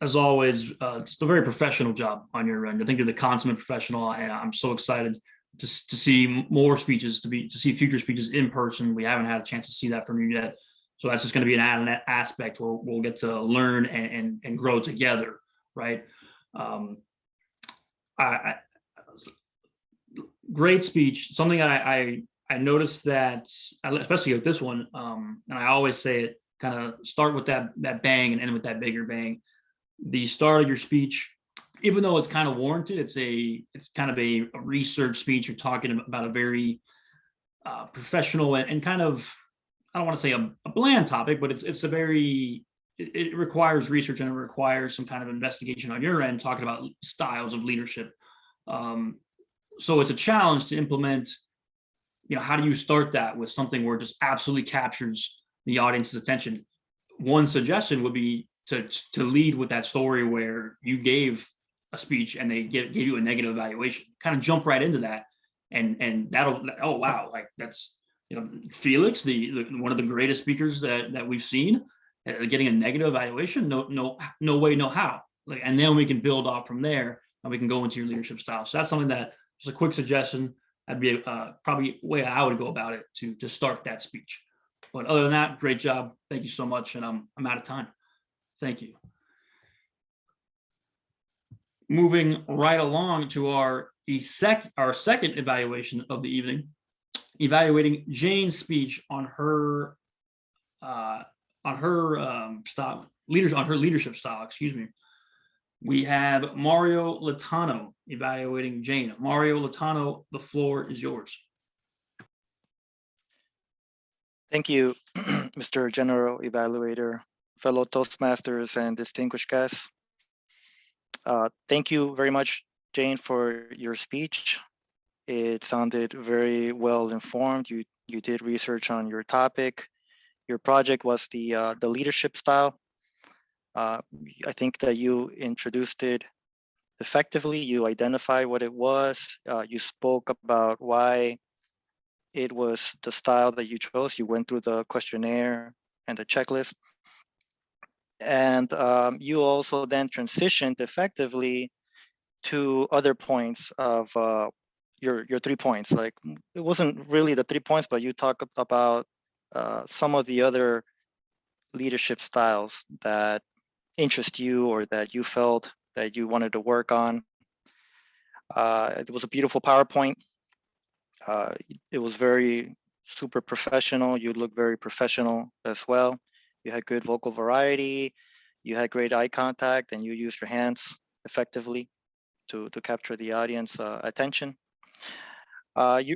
[SPEAKER 4] as always, just a very professional job on your end. I think you're the consummate professional, and I'm so excited to see more speeches, to see future speeches in person. We haven't had a chance to see that from you yet. So that's just going to be an added aspect where we'll get to learn and grow together, right? Great speech. Something I noticed that, especially with this one, and I always say it, kind of start with that bang and end with that bigger bang. The start of your speech, even though it's kind of warranted, it's kind of a research speech. You're talking about a very professional and kind of, I don't want to say a bland topic, but it's a very, it requires research and it requires some kind of investigation on your end, talking about styles of leadership. So it's a challenge to implement, how do you start that with something where it just absolutely captures the audience's attention? One suggestion would be to lead with that story where you gave a speech and they gave you a negative evaluation. Kind of jump right into that, and that'll, oh wow, like that's, Felix, the one of the greatest speakers that we've seen, getting a negative evaluation. No way, no how. Like, and then we can build off from there, and we can go into your leadership style. So that's something that, just a quick suggestion, that'd be probably way I would go about it to start that speech. But other than that, great job. Thank you so much, and I'm out of time. Thank you. Moving right along to our second evaluation of the evening, evaluating Jane's speech on her leadership style. Excuse me. We have Mario Latano evaluating Jane. Mario Latano, the floor is yours.
[SPEAKER 1] Thank you, Mr. General Evaluator, fellow Toastmasters, and distinguished guests. Thank you very much, Jane, for your speech. It sounded very well informed. You did research on your topic. Your project was the leadership style. I think that you introduced it effectively. You identified what it was. You spoke about why it was the style that you chose. You went through the questionnaire and the checklist. And you also then transitioned effectively to other points of your 3 points. Like it wasn't really the 3 points, but you talk about some of the other leadership styles that interest you or that you felt that you wanted to work on. It was a beautiful PowerPoint. It was very super professional. You look very professional as well. You had good vocal variety. You had great eye contact, and you used your hands effectively to capture the audience attention.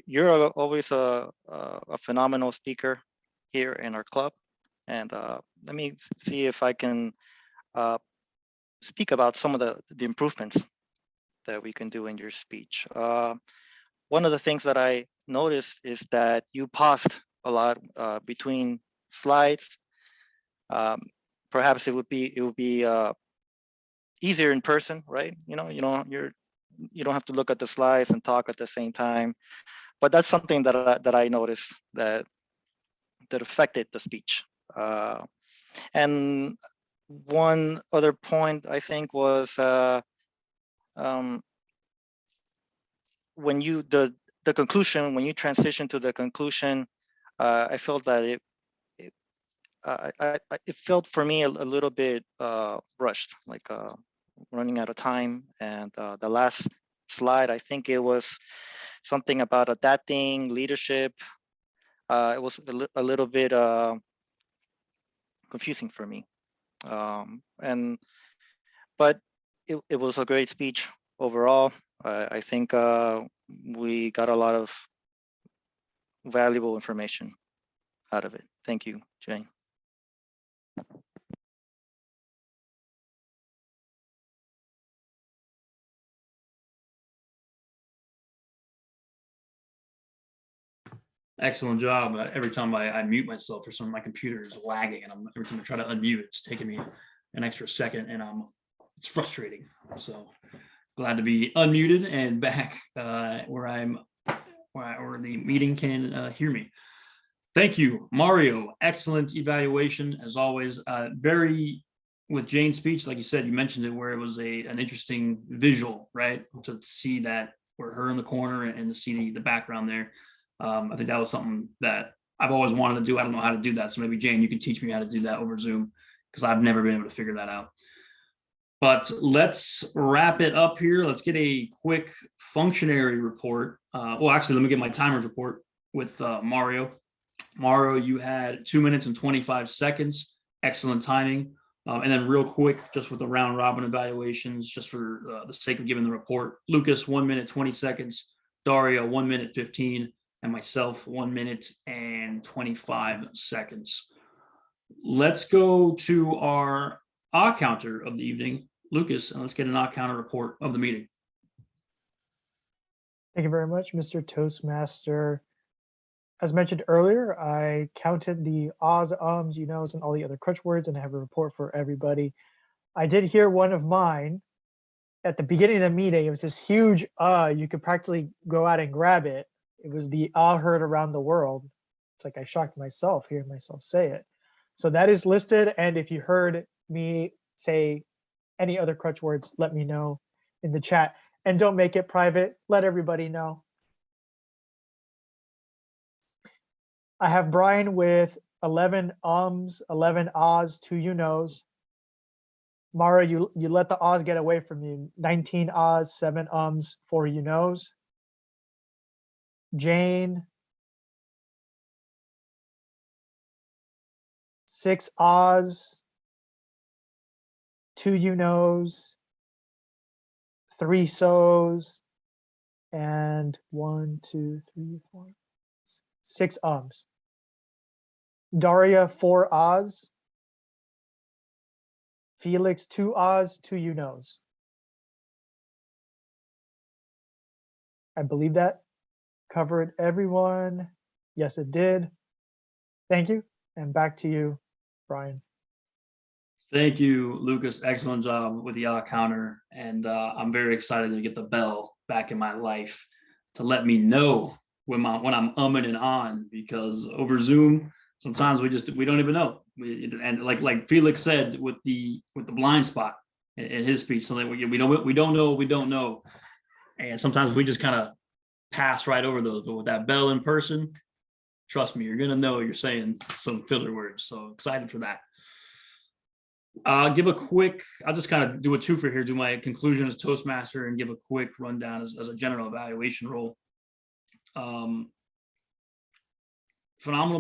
[SPEAKER 1] You're always a phenomenal speaker here in our club. And let me see if I can speak about some of the improvements that we can do in your speech. One of the things that I noticed is that you paused a lot between slides. Perhaps it would be easier in person, right? You don't have to look at the slides and talk at the same time. But that's something that I noticed that affected the speech. And one other point I think was when you the conclusion, when you transition to the conclusion, I felt that it felt for me a little bit rushed, like running out of time. And the last slide, I think it was something about adapting leadership. It was a little bit confusing for me. But it was a great speech overall. I think we got a lot of valuable information out of it. Thank you, Jane.
[SPEAKER 4] Excellent job. Every time I mute myself, for some of my computer is lagging, and every time I try to unmute, it's taking me an extra second, and it's frustrating. So glad to be unmuted and back where the meeting can hear me. Thank you, Mario. Excellent evaluation as always. Very with Jane's speech, like you said, you mentioned it where it was an interesting visual, right? To see that where her in the corner and to see the background there. I think that was something that I've always wanted to do. I don't know how to do that. So maybe Jane, you can teach me how to do that over Zoom because I've never been able to figure that out. But let's wrap it up here. Let's get a quick functionary report. Well, actually, let me get my timers report with Mario. Mario, you had 2 minutes and 25 seconds. Excellent timing. And then real quick, just with the round robin evaluations, just for the sake of giving the report, Lucas, 1 minute, 20 seconds. Daria, 1 minute, 15. And myself, 1 minute and 25 seconds. Let's go to our odd counter of the evening, Lucas, and let's get an odd counter report of the meeting.
[SPEAKER 3] Thank you very much, Mr. Toastmaster. As mentioned earlier, I counted the ahs, ums, you knows, and all the other crutch words, and I have a report for everybody. I did hear one of mine at the beginning of the meeting. It was this huge you could practically go out and grab it. It was the heard around the world. It's like I shocked myself hearing myself say it. So that is listed. And if you heard me say any other crutch words, let me know in the chat. And don't make it private. Let everybody know. I have Brian with 11 ums, 11 ahs, 2 you knows. Mara, you let the ahs get away from you. 19 ahs, 7 ums, 4 you knows. Jane, 6 ahs, 2 you knows, 3 so's, and 1, 2, 3, 4, 6 ums. Daria, 4 ahs. Felix, 2 ahs, 2 you knows. I believe that covered everyone. Yes, it did. Thank you. And back to you, Brian.
[SPEAKER 4] Thank you, Lucas. Excellent job with the counter. And I'm very excited to get the bell back in my life to let me know when I'm umming and on, because over Zoom, sometimes we don't even know. And like Felix said with the blind spot in his speech, something we don't know. And sometimes we just kind of pass right over those. But with that bell in person, trust me, you're gonna know you're saying some filler words. So excited for that. I'll just kind of do a twofer here, do my conclusion as Toastmaster and give a quick rundown as a general evaluation role. Phenomenal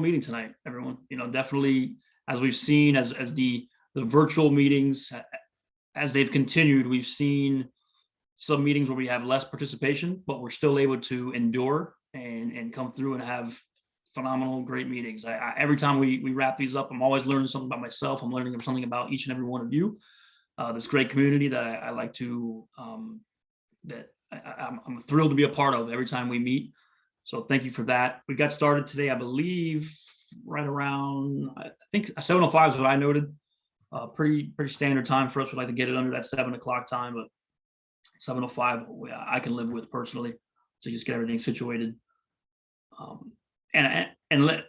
[SPEAKER 4] meeting tonight, everyone. Definitely, as we've seen, as the virtual meetings, as they've continued, we've seen some meetings where we have less participation, but we're still able to endure and come through and have phenomenal, great meetings. Every time we wrap these up, I'm always learning something about myself. I'm learning something about each and every one of you. This great community that I like to, I'm thrilled to be a part of every time we meet. So thank you for that. We got started today, I believe, right around, I think 7:05 is what I noted. Pretty standard time for us. We'd like to get it under that 7 o'clock time, but 7:05 I can live with personally to just get everything situated.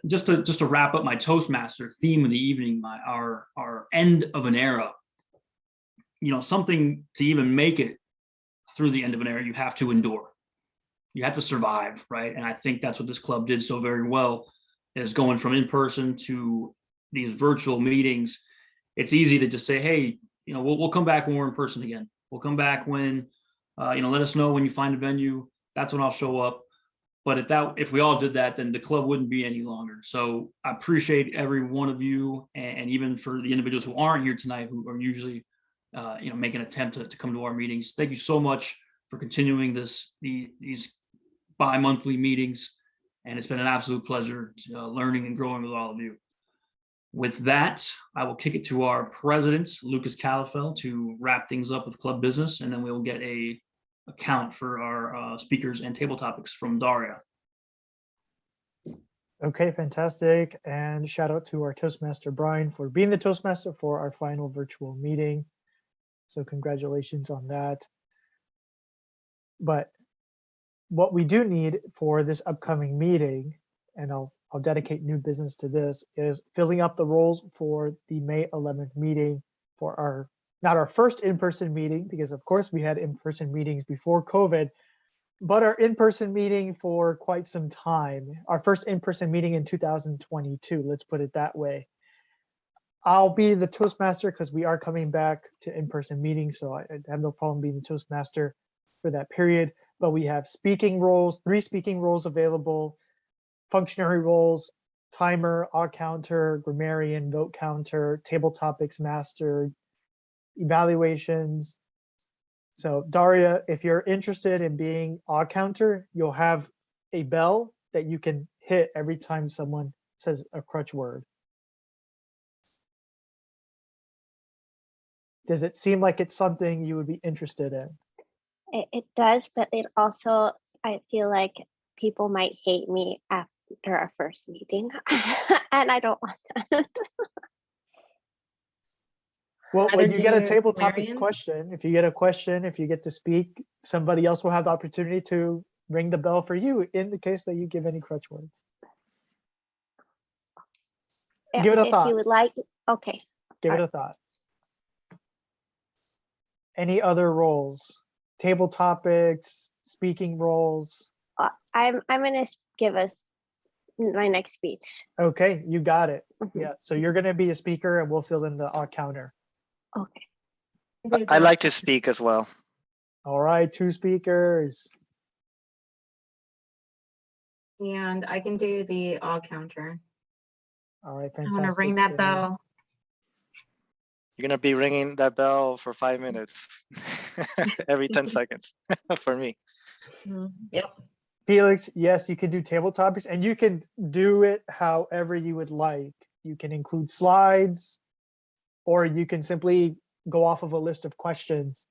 [SPEAKER 4] Just to wrap up my Toastmaster theme of the evening, our end of an era. Something to even make it through the end of an era, you have to endure. You have to survive, right? And I think that's what this club did so very well, is going from in person to these virtual meetings. It's easy to just say, hey, we'll come back when we're in person again. We'll come back when, let us know when you find a venue. That's when I'll show up. But if we all did that, then the club wouldn't be any longer. So I appreciate every one of you, and even for the individuals who aren't here tonight, who are usually, make an attempt to come to our meetings. Thank you so much for continuing these bi-monthly meetings, and it's been an absolute pleasure learning and growing with all of you. With that, I will kick it to our president, Lucas Calafell, to wrap things up with club business, and then we will get a count for our speakers and table topics from Daria.
[SPEAKER 3] Okay, fantastic. And shout out to our Toastmaster, Brian, for being the Toastmaster for our final virtual meeting. So congratulations on that. But what we do need for this upcoming meeting, and I'll dedicate new business to this, is filling up the roles for the May 11th meeting for not our first in-person meeting, because of course we had in-person meetings before COVID, but our in-person meeting for quite some time. Our first in-person meeting in 2022, let's put it that way. I'll be the Toastmaster because we are coming back to in-person meetings, so I have no problem being the Toastmaster for that period. But we have speaking roles, 3 speaking roles available, functionary roles, timer, counter, grammarian, vote counter, table topics master, evaluations. So Daria, if you're interested in being counter, you'll have a bell that you can hit every time someone says a crutch word. Does it seem like it's something you would be interested in?
[SPEAKER 6] It does, but it also, I feel like people might hate me after our first meeting, and I don't want that.
[SPEAKER 3] Well, when
[SPEAKER 2] Rather
[SPEAKER 3] you get a
[SPEAKER 2] do
[SPEAKER 3] table topic
[SPEAKER 2] Marion?
[SPEAKER 3] question, if you get a question, if you get to speak, somebody else will have the opportunity to ring the bell for you in the case that you give any crutch words. Give it a
[SPEAKER 6] If
[SPEAKER 3] thought.
[SPEAKER 6] you would like, okay.
[SPEAKER 3] Give it a thought. Any other roles? Table topics, speaking roles?
[SPEAKER 6] I'm gonna give us my next speech.
[SPEAKER 3] Okay, you got it.
[SPEAKER 6] Mhm.
[SPEAKER 3] Yeah, so you're gonna be a speaker and we'll fill in the counter.
[SPEAKER 6] Okay.
[SPEAKER 1] I like to speak as well.
[SPEAKER 3] All right, 2 speakers.
[SPEAKER 2] And I can do the all counter.
[SPEAKER 3] All right,
[SPEAKER 2] I'm
[SPEAKER 3] fantastic.
[SPEAKER 2] gonna ring that
[SPEAKER 3] Good.
[SPEAKER 2] bell.
[SPEAKER 1] You're gonna be ringing that bell for 5 minutes every 10 seconds for me.
[SPEAKER 2] Yep.
[SPEAKER 3] Felix, yes, you can do table topics and you can do it however you would like. You can include slides, or you can simply go off of a list of questions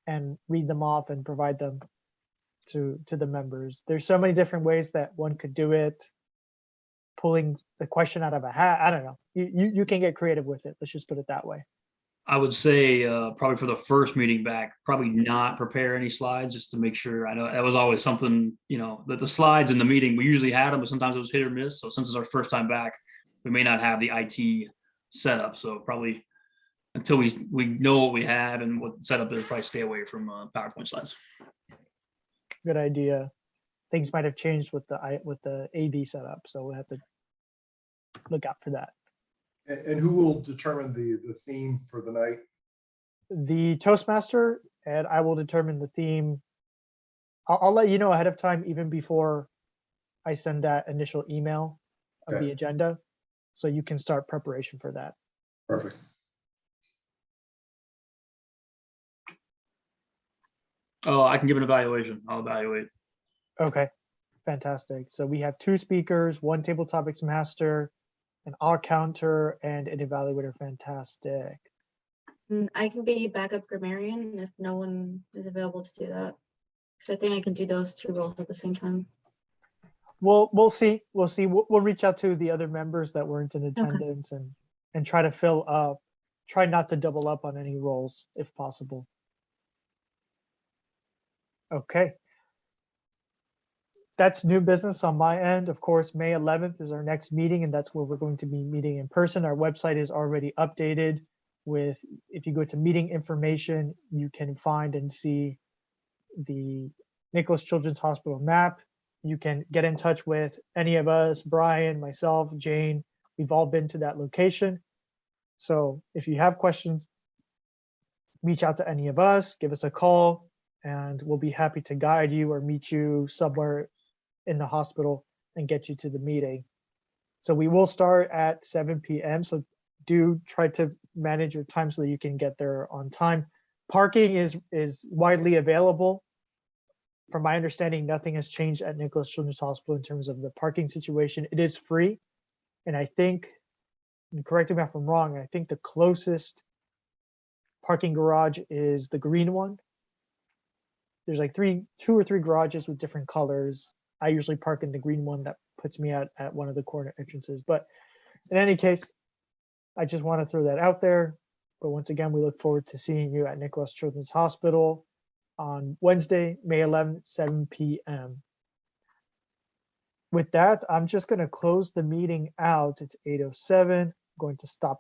[SPEAKER 3] and read them off and provide them to the members. There's so many different ways that one could do it. Pulling the question out of a hat. I don't know. You can get creative with it. Let's just put it that way.
[SPEAKER 4] I would say probably for the first meeting back, probably not prepare any slides just to make sure. I know that was always something, that the slides in the meeting, we usually had them, but sometimes it was hit or miss. So since it's our first time back, we may not have the IT setup. So probably until we know what we have and what setup is, probably stay away from PowerPoint slides.
[SPEAKER 3] Good idea. Things might have changed with the AV setup, so we'll have to look out for that.
[SPEAKER 7] And who will determine the theme for the night?
[SPEAKER 3] The Toastmaster, and I will determine the theme. I'll let you know ahead of time, even before I send that initial email of
[SPEAKER 7] Okay.
[SPEAKER 3] the agenda, so you can start preparation for that.
[SPEAKER 7] Perfect.
[SPEAKER 4] Oh, I can give an evaluation. I'll evaluate.
[SPEAKER 3] Okay, fantastic. So we have 2 speakers, 1 table topics master, an all counter, and an evaluator. Fantastic.
[SPEAKER 2] I can be backup grammarian if no one is available to do that. Because I think I can do those 2 roles at the same time.
[SPEAKER 3] We'll see. We'll reach out to the other members that weren't in attendance and try to fill up. Try not to double up on any roles if possible. Okay. That's new business on my end. Of course, May 11th is our next meeting, and that's where we're going to be meeting in person. Our website is already updated with, if you go to meeting information, you can find and see the Nicholas Children's Hospital map. You can get in touch with any of us, Brian, myself, Jane. We've all been to that location. So if you have questions, reach out to any of us, give us a call, and we'll be happy to guide you or meet you somewhere in the hospital and get you to the meeting. So we will start at 7 p.m. So do try to manage your time so that you can get there on time. Parking is widely available. From my understanding, nothing has changed at Nicholas Children's Hospital in terms of the parking situation. It is free. And I think, and correct me if I'm wrong, I think the closest parking garage is the green one. There's like 2 or 3 garages with different colors. I usually park in the green one that puts me at one of the corner entrances. But in any case, I just want to throw that out there. But once again, we look forward to seeing you at Nicholas Children's Hospital on Wednesday, May 11th, 7 p.m. With that, I'm just going to close the meeting out. It's 8:07. I'm going to stop